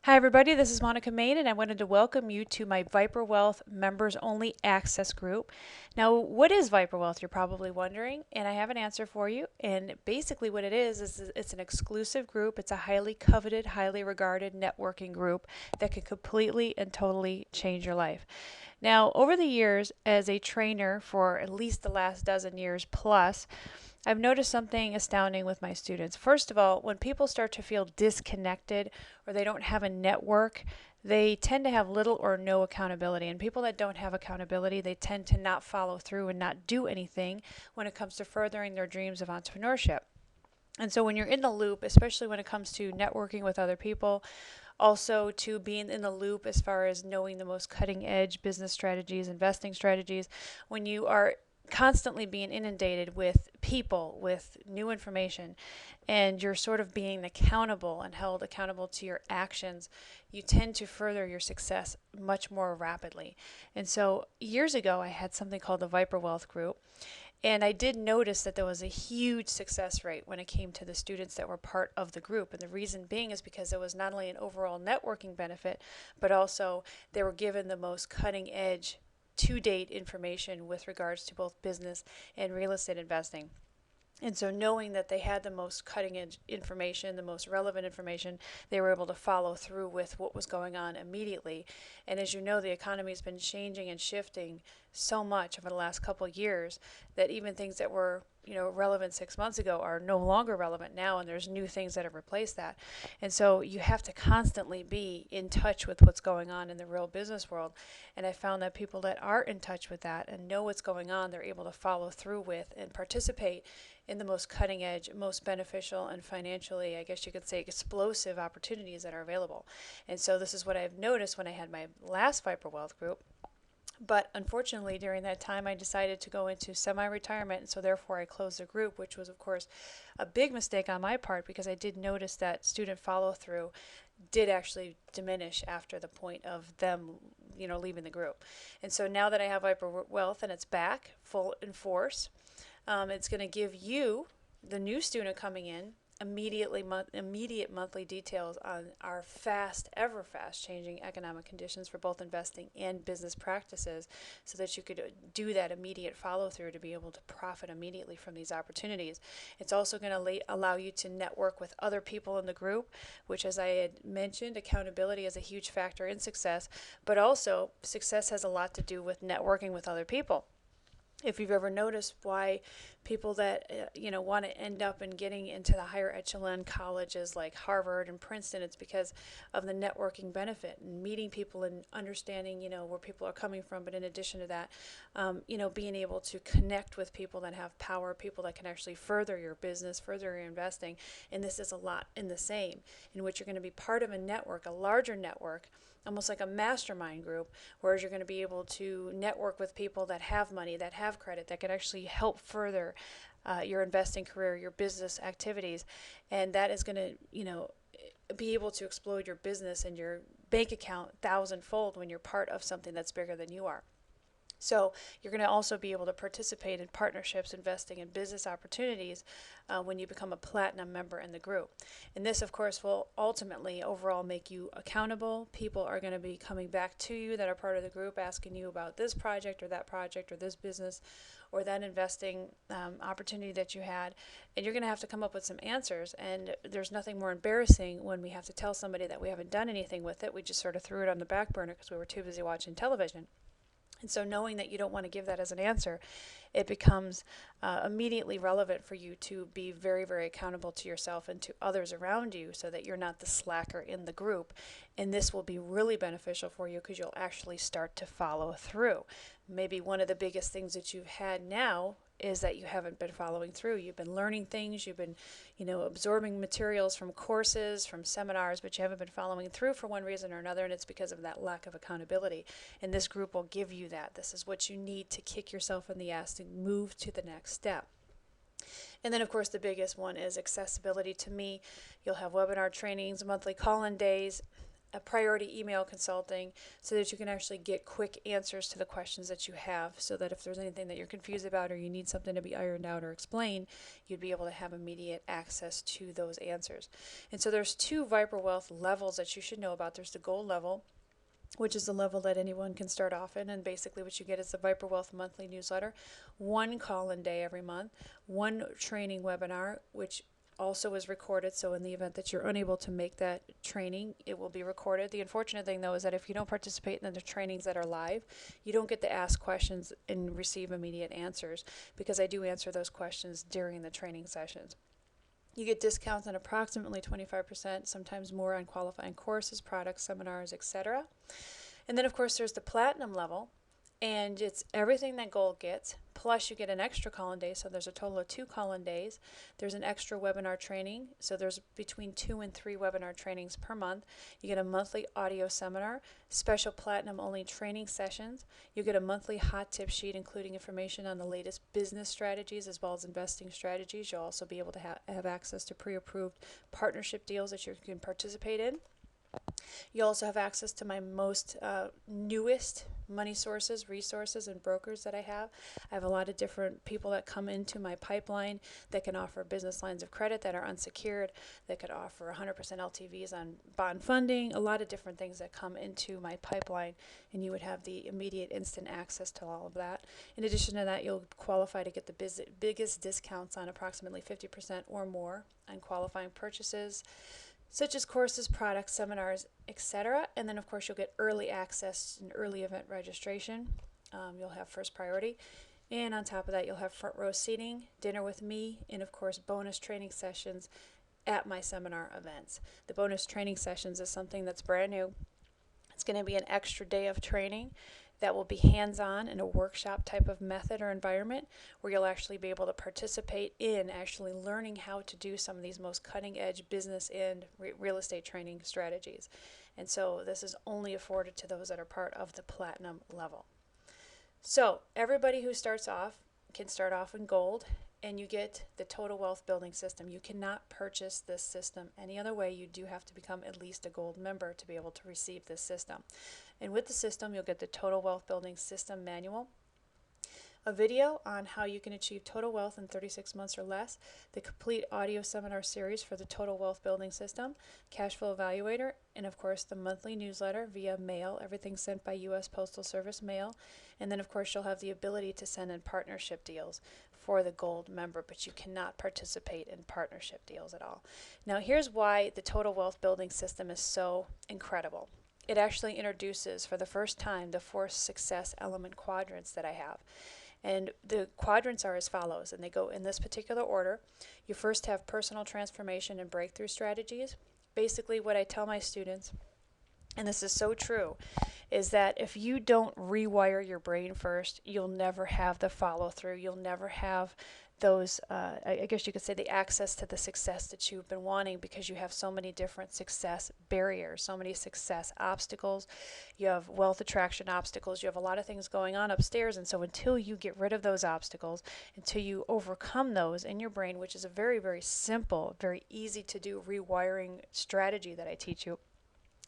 Hi, everybody. This is Monica Main, and I wanted to welcome you to my Viper Wealth members only access group. Now, what is Viper Wealth? You're probably wondering, and I have an answer for you. And basically, what it is it's an exclusive group. It's a highly coveted, highly regarded networking group that can completely and totally change your life. Now, over the years, as a trainer for at least the last dozen years plus, I've noticed something astounding with my students. First of all, when people start to feel disconnected or they don't have a network, they tend to have little or no accountability. And people that don't have accountability, they tend to not follow through and not do anything when it comes to furthering their dreams of entrepreneurship. And so when you're in the loop, especially when it comes to networking with other people, also to being in the loop as far as knowing the most cutting edge business strategies, investing strategies, when you are constantly being inundated with people, with new information, and you're sort of being accountable and held accountable to your actions, you tend to further your success much more rapidly. And so years ago, I had something called the Viper Wealth Group. And I did notice that there was a huge success rate when it came to the students that were part of the group. And the reason being is because it was not only an overall networking benefit, but also they were given the most cutting edge to date information with regards to both business and real estate investing. And so, knowing that they had the most cutting edge information, the most relevant information, they were able to follow through with what was going on immediately. And as you know, the economy has been changing and shifting so much over the last couple of years that even things that were relevant 6 months ago are no longer relevant now, and there's new things that have replaced that. And so you have to constantly be in touch with what's going on in the real business world. And I found that people that are in touch with that and know what's going on, they're able to follow through with and participate in the most cutting edge, most beneficial, and financially, I guess you could say, explosive opportunities that are available. And so this is what I've noticed when I had my last Viper Wealth group. But unfortunately, during that time, I decided to go into semi retirement, and so therefore I closed the group, which was, of course, a big mistake on my part because I did notice that student follow through did actually diminish after the point of them leaving the group. And so now that I have Viper Wealth and it's back full in force, it's going to give you, the new student coming in, immediate monthly details on our ever fast changing economic conditions for both investing and business practices, so that you could do that immediate follow through to be able to profit immediately from these opportunities. It's also going to allow you to network with other people in the group, which, as I had mentioned, accountability is a huge factor in success, but also success has a lot to do with networking with other people. If you've ever noticed why people that want to end up in getting into the higher echelon colleges like Harvard and Princeton, it's because of the networking benefit and meeting people and understanding where people are coming from. But in addition to that, being able to connect with people that have power, people that can actually further your business, further your investing. And this is a lot in the same, in which you're going to be part of a network, a larger network, almost like a mastermind group, whereas you're going to be able to network with people that have money, that have credit, that can actually help further your investing career, your business activities. And that is going to, be able to explode your business and your bank account thousandfold when you're part of something that's bigger than you are. So you're going to also be able to participate in partnerships, investing in business opportunities when you become a platinum member in the group. And this, of course, will ultimately overall make you accountable. People are going to be coming back to you that are part of the group, asking you about this project or this business or that investing opportunity that you had. And you're going to have to come up with some answers. And there's nothing more embarrassing when we have to tell somebody that we haven't done anything with it. We just sort of threw it on the back burner because we were too busy watching television. And so knowing that you don't want to give that as an answer, it becomes immediately relevant for you to be very, very accountable to yourself and to others around you so that you're not the slacker in the group. And this will be really beneficial for you because you'll actually start to follow through. Maybe one of the biggest things that you've had now is that you haven't been following through. You've been learning things, you've been, absorbing materials from courses, from seminars, but you haven't been following through for one reason or another, and it's because of that lack of accountability. And this group will give you that. This is what you need to kick yourself in the ass to move to the next step. And then, of course, the biggest one is accessibility to me. You'll have webinar trainings, monthly call-in days, a priority email consulting so that you can actually get quick answers to the questions that you have, so that if there's anything that you're confused about or you need something to be ironed out or explained, you'd be able to have immediate access to those answers. And so there's two Viper Wealth levels that you should know about. There's the gold level, which is the level that anyone can start off in, and basically what you get is the Viper Wealth monthly newsletter, one call-in day every month, one training webinar, which also is recorded, so in the event that you're unable to make that training, it will be recorded. The unfortunate thing, though, is that if you don't participate in the trainings that are live, you don't get to ask questions and receive immediate answers, because I do answer those questions during the training sessions. You get discounts on approximately 25%, sometimes more, on qualifying courses, products, seminars, etc. And then, of course, there's the platinum level, and it's everything that gold gets, plus you get an extra call-in day, so there's a total of 2 call-in days. There's an extra webinar training, so there's between 2 and 3 webinar trainings per month. You get a monthly audio seminar, special platinum-only training sessions. You get a monthly hot tip sheet, including information on the latest business strategies as well as investing strategies. You'll also be able to have access to pre-approved partnership deals that you can participate in. You also have access to my most newest money sources, resources, and brokers that I have. I have a lot of different people that come into my pipeline that can offer business lines of credit that are unsecured, that could offer 100% LTVs on bond funding, a lot of different things that come into my pipeline, and you would have the immediate instant access to all of that. In addition to that, you'll qualify to get the biggest discounts on approximately 50% or more on qualifying purchases, such as courses, products, seminars, etc. And then, of course, you'll get early access and early event registration. You'll have first priority. And on top of that, you'll have front row seating, dinner with me, and, of course, bonus training sessions at my seminar events. The bonus training sessions is something that's brand new. It's going to be an extra day of training that will be hands-on in a workshop type of method or environment, where you'll actually be able to participate in actually learning how to do some of these most cutting-edge business and real estate training strategies. And so this is only afforded to those that are part of the platinum level. So everybody who starts off can start off in gold, and you get the total wealth building system. You cannot purchase this system any other way. You do have to become at least a gold member to be able to receive this system. And with the system, you'll get the total wealth building system manual, a video on how you can achieve total wealth in 36 months or less, the complete audio seminar series for the total wealth building system, cash flow evaluator, and of course the monthly newsletter via mail, everything sent by U.S. Postal Service mail. And then, of course, you'll have the ability to send in partnership deals for the gold member, but you cannot participate in partnership deals at all. Now, here's why the total wealth building system is so incredible. It actually introduces for the first time the 4 success element quadrants that I have. And the quadrants are as follows, and they go in this particular order. You first have personal transformation and breakthrough strategies. Basically, what I tell my students, and this is so true, is that if you don't rewire your brain first, you'll never have the follow-through. You'll never have those, I guess you could say, the access to the success that you've been wanting, because you have so many different success barriers, so many success obstacles. You have wealth attraction obstacles. You have a lot of things going on upstairs. And so until you get rid of those obstacles, until you overcome those in your brain, which is a very, very simple, very easy to do rewiring strategy that I teach you,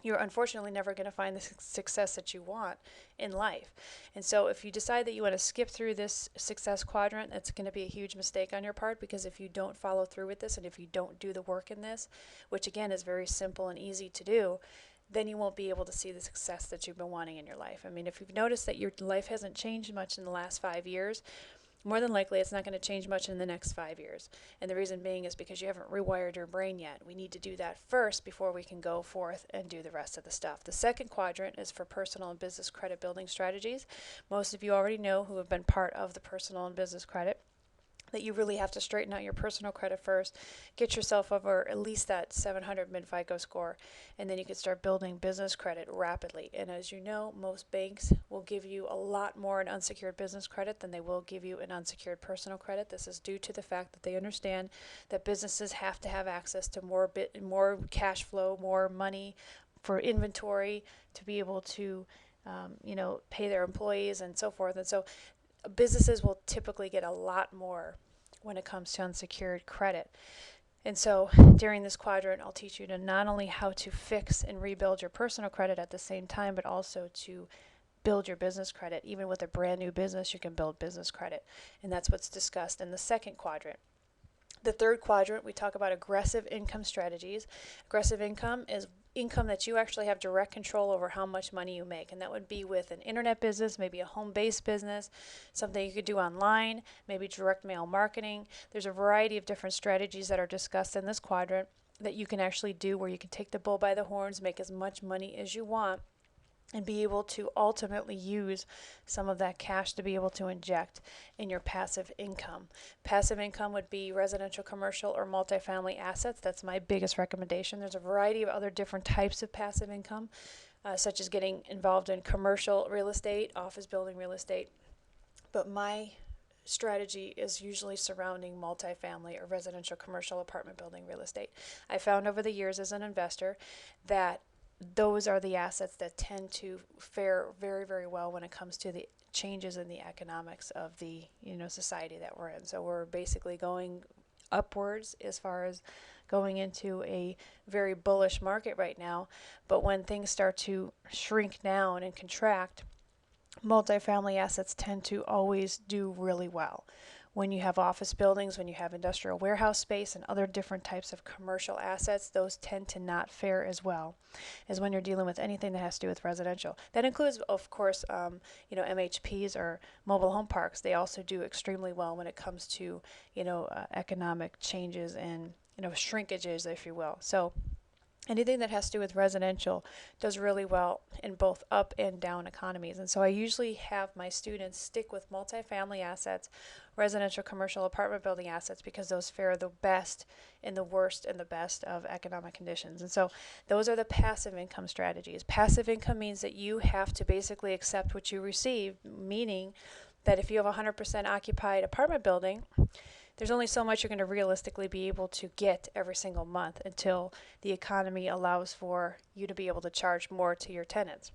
you're unfortunately never going to find the success that you want in life. And so if you decide that you want to skip through this success quadrant, it's going to be a huge mistake on your part, because if you don't follow through with this and if you don't do the work in this, which again is very simple and easy to do, then you won't be able to see the success that you've been wanting in your life. I mean, if you've noticed that your life hasn't changed much in the last 5 years, more than likely it's not going to change much in the next 5 years. And the reason being is because you haven't rewired your brain yet. We need to do that first before we can go forth and do the rest of the stuff. The second quadrant is for personal and business credit building strategies. Most of you already know, who have been part of the personal and business credit, that you really have to straighten out your personal credit first, get yourself over at least that 700 mid-FICO score, and then you can start building business credit rapidly. And as you know, most banks will give you a lot more in unsecured business credit than they will give you in unsecured personal credit. This is due to the fact that they understand that businesses have to have access to more cash flow, more money for inventory to be able to pay their employees and so forth. And so businesses will typically get a lot more when it comes to unsecured credit. And so during this quadrant, I'll teach you to not only how to fix and rebuild your personal credit at the same time, but also to build your business credit. Even with a brand new business, you can build business credit. And that's what's discussed in the second quadrant. The third quadrant, we talk about aggressive income strategies. Aggressive income is income that you actually have direct control over how much money you make. And that would be with an internet business, maybe a home-based business, something you could do online, maybe direct mail marketing. There's a variety of different strategies that are discussed in this quadrant that you can actually do where you can take the bull by the horns, make as much money as you want, and be able to ultimately use some of that cash to be able to inject in your passive income. Passive income would be residential, commercial, or multifamily assets. That's my biggest recommendation. There's a variety of other different types of passive income, such as getting involved in commercial real estate, office building real estate. But my strategy is usually surrounding multifamily or residential, commercial, apartment building real estate. I found over the years as an investor that those are the assets that tend to fare very, very well when it comes to the changes in the economics of the society that we're in. So we're basically going upwards as far as going into a very bullish market right now. But when things start to shrink down and contract, multifamily assets tend to always do really well. When you have office buildings, when you have industrial warehouse space and other different types of commercial assets, those tend to not fare as well as when you're dealing with anything that has to do with residential. That includes, of course, MHPs or mobile home parks. They also do extremely well when it comes to, economic changes and, shrinkages, if you will. So anything that has to do with residential does really well in both up and down economies. And so I usually have my students stick with multifamily assets, residential, commercial, apartment building assets, because those fare the best in the worst and the best of economic conditions. And so those are the passive income strategies. Passive income means that you have to basically accept what you receive, meaning that if you have a 100% occupied apartment building, there's only so much you're going to realistically be able to get every single month until the economy allows for you to be able to charge more to your tenants.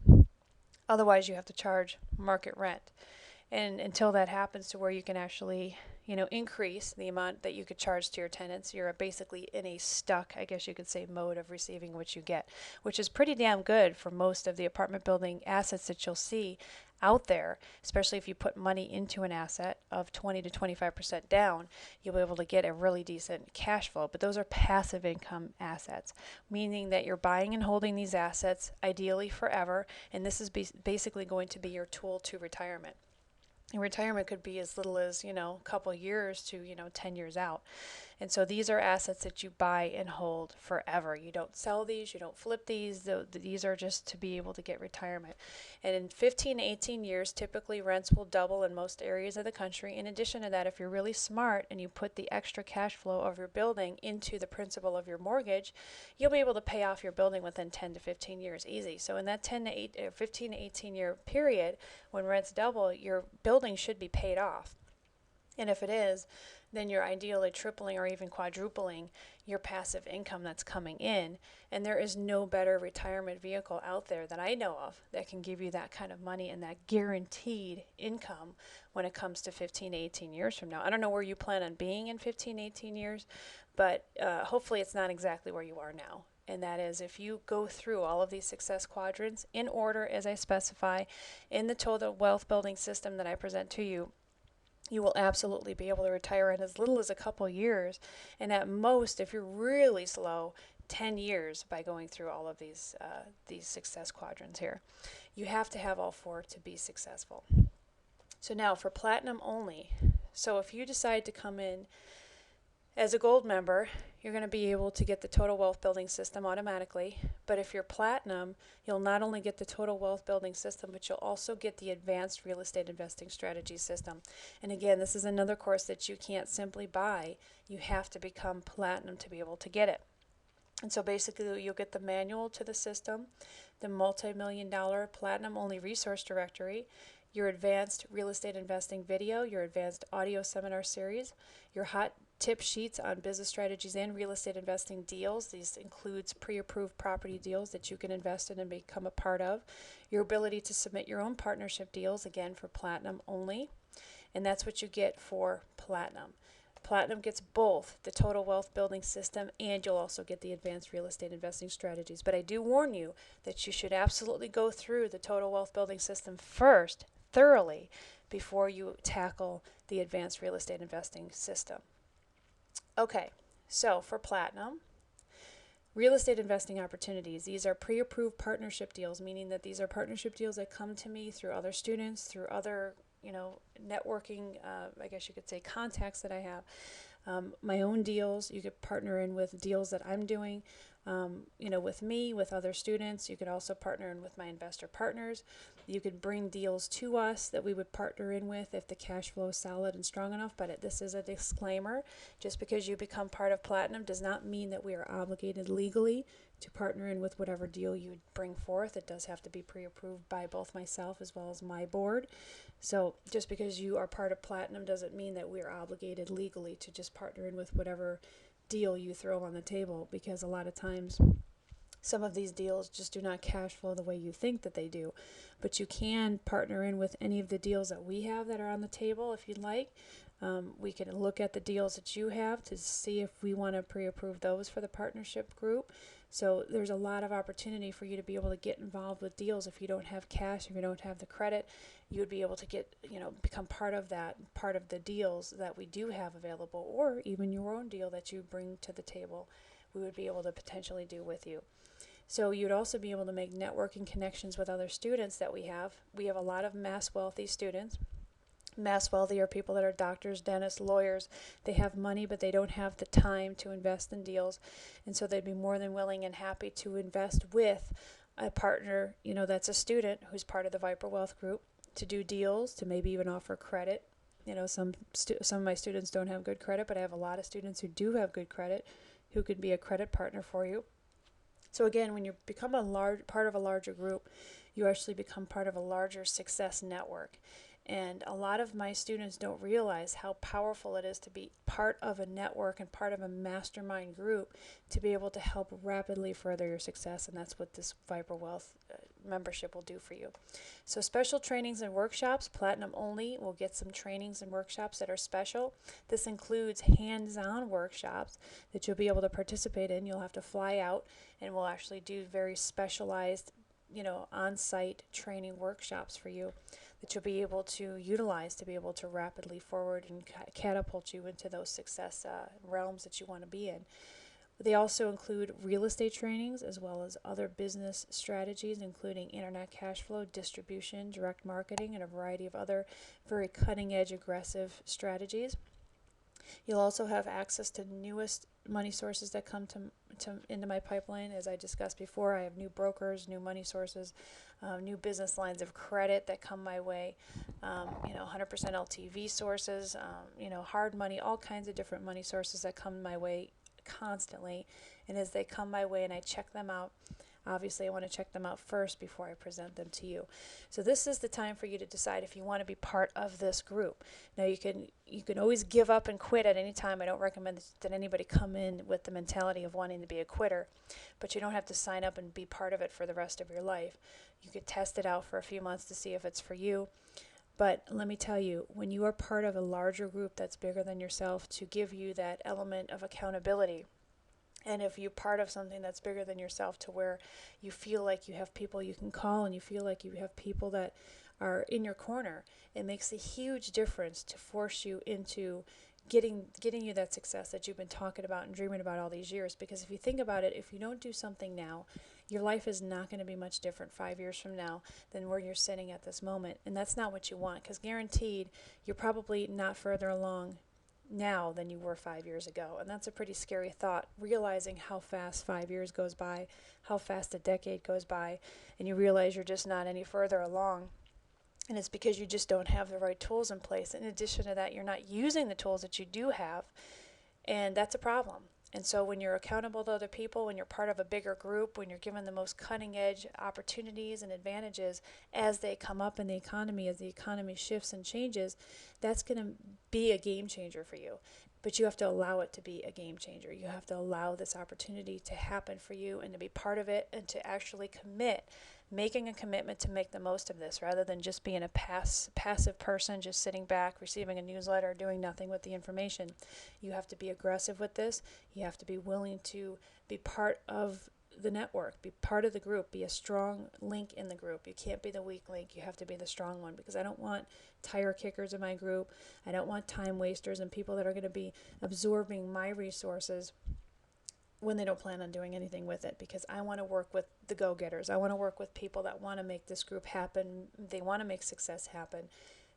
Otherwise, you have to charge market rent. And until that happens to where you can actually, increase the amount that you could charge to your tenants, you're basically in a stuck, I guess you could say, mode of receiving what you get, which is pretty damn good for most of the apartment building assets that you'll see out there, especially if you put money into an asset of 20 to 25% down, you'll be able to get a really decent cash flow. But those are passive income assets, meaning that you're buying and holding these assets ideally forever, and this is basically going to be your tool to retirement. And retirement could be as little as, a couple years to, 10 years out. And so these are assets that you buy and hold forever. You don't sell these, you don't flip these. These are just to be able to get retirement. And in 15 to 18 years, typically rents will double in most areas of the country. In addition to that, if you're really smart and you put the extra cash flow of your building into the principal of your mortgage, you'll be able to pay off your building within 10 to 15 years easy. So in that 15 to 18 year period, when rents double, your building should be paid off. And if it is, then you're ideally tripling or even quadrupling your passive income that's coming in. And there is no better retirement vehicle out there that I know of that can give you that kind of money and that guaranteed income when it comes to 15, 18 years from now. I don't know where you plan on being in 15, 18 years, but hopefully it's not exactly where you are now. And that is, if you go through all of these success quadrants in order as I specify in the total wealth building system that I present to you, you will absolutely be able to retire in as little as a couple years, and at most, if you're really slow, 10 years by going through all of these success quadrants here. You have to have all four to be successful. So now for platinum only, so if you decide to come in as a gold member, you're going to be able to get the total wealth building system automatically. But if you're platinum, you'll not only get the total wealth building system, but you'll also get the advanced real estate investing strategy system. And again, this is another course that you can't simply buy. You have to become platinum to be able to get it. And so basically, you'll get the manual to the system, the multi-million-dollar platinum-only resource directory, your advanced real estate investing video, your advanced audio seminar series, your hot tip sheets on business strategies and real estate investing deals. These includes pre-approved property deals that you can invest in and become a part of. Your ability to submit your own partnership deals, again for platinum only. And that's what you get for platinum. Platinum gets both the total wealth building system, and you'll also get the advanced real estate investing strategies. But I do warn you that you should absolutely go through the total wealth building system first, thoroughly, before you tackle the advanced real estate investing system. Okay, so for Platinum, real estate investing opportunities. These are pre-approved partnership deals, meaning that these are partnership deals that come to me through other students, through other, networking, I guess you could say contacts that I have. My own deals, you could partner in with deals that I'm doing, with me, with other students. You could also partner in with my investor partners. You could bring deals to us that we would partner in with if the cash flow is solid and strong enough. But this is a disclaimer. Just because you become part of Platinum does not mean that we are obligated legally to partner in with whatever deal you would bring forth. It does have to be pre-approved by both myself as well as my board. So just because you are part of Platinum doesn't mean that we are obligated legally to just partner in with whatever deal you throw on the table, because a lot of times some of these deals just do not cash flow the way you think that they do. But you can partner in with any of the deals that we have that are on the table if you'd like. We can look at the deals that you have to see if we want to pre-approve those for the partnership group. So there's a lot of opportunity for you to be able to get involved with deals. If you don't have cash, if you don't have the credit, you would be able to become part of that, part of the deals that we do have available, or even your own deal that you bring to the table, we would be able to potentially do with you. So you'd also be able to make networking connections with other students that we have. We have a lot of mass wealthy students. Mass wealthy are people that are doctors, dentists, lawyers. They have money, but they don't have the time to invest in deals. And so they'd be more than willing and happy to invest with a partner, that's a student who's part of the Viper Wealth Group, to do deals, to maybe even offer credit. Some of my students don't have good credit, but I have a lot of students who do have good credit, who could be a credit partner for you. So again, when you become part of a larger group, you actually become part of a larger success network. And a lot of my students don't realize how powerful it is to be part of a network and part of a mastermind group to be able to help rapidly further your success. And that's what this Viper Wealth membership will do for you. So special trainings and workshops, Platinum only, will get some trainings and workshops that are special. This includes hands-on workshops that you'll be able to participate in. You'll have to fly out, and we'll actually do very specialized, on-site training workshops for you that you'll be able to utilize to be able to rapidly forward and catapult you into those success realms that you want to be in. They also include real estate trainings as well as other business strategies, including internet cash flow, distribution, direct marketing, and a variety of other very cutting-edge, aggressive strategies. You'll also have access to newest money sources that come into my pipeline. As I discussed before, I have new brokers, new money sources, new business lines of credit that come my way, 100% LTV sources, hard money, all kinds of different money sources that come my way constantly. And as they come my way and I check them out, obviously I want to check them out first before I present them to you. So this is the time for you to decide if you want to be part of this group. Now you can always give up and quit at any time. I don't recommend that anybody come in with the mentality of wanting to be a quitter, but you don't have to sign up and be part of it for the rest of your life. You could test it out for a few months to see if it's for you. But let me tell you, when you are part of a larger group that's bigger than yourself, to give you that element of accountability, and if you're part of something that's bigger than yourself to where you feel like you have people you can call and you feel like you have people that are in your corner, it makes a huge difference to force you into getting you that success that you've been talking about and dreaming about all these years. Because if you think about it, if you don't do something now, your life is not going to be much different 5 years from now than where you're sitting at this moment. And that's not what you want, because guaranteed you're probably not further along now than you were 5 years ago. And that's a pretty scary thought, realizing how fast 5 years goes by, how fast a decade goes by, and you realize you're just not any further along. And it's because you just don't have the right tools in place. In addition to that, you're not using the tools that you do have, and that's a problem. And so when you're accountable to other people, when you're part of a bigger group, when you're given the most cutting edge opportunities and advantages as they come up in the economy, as the economy shifts and changes, that's going to be a game changer for you. But you have to allow it to be a game changer. You have to allow this opportunity to happen for you and to be part of it and to actually commit making a commitment to make the most of this rather than just being a passive person just sitting back, receiving a newsletter, doing nothing with the information. You have to be aggressive with this. You have to be willing to be part of the network, be part of the group, be a strong link in the group. You can't be the weak link. You have to be the strong one, because I don't want tire kickers in my group. I don't want time wasters and people that are going to be absorbing my resources when they don't plan on doing anything with it, because I want to work with the go-getters. I want to work with people that want to make this group happen. They want to make success happen.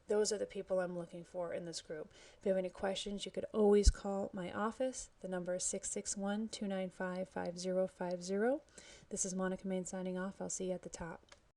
Those are the people I'm looking for in this group. If you have any questions, you could always call my office. The number is 661-295-5050. This is Monica Main signing off. I'll see you at the top.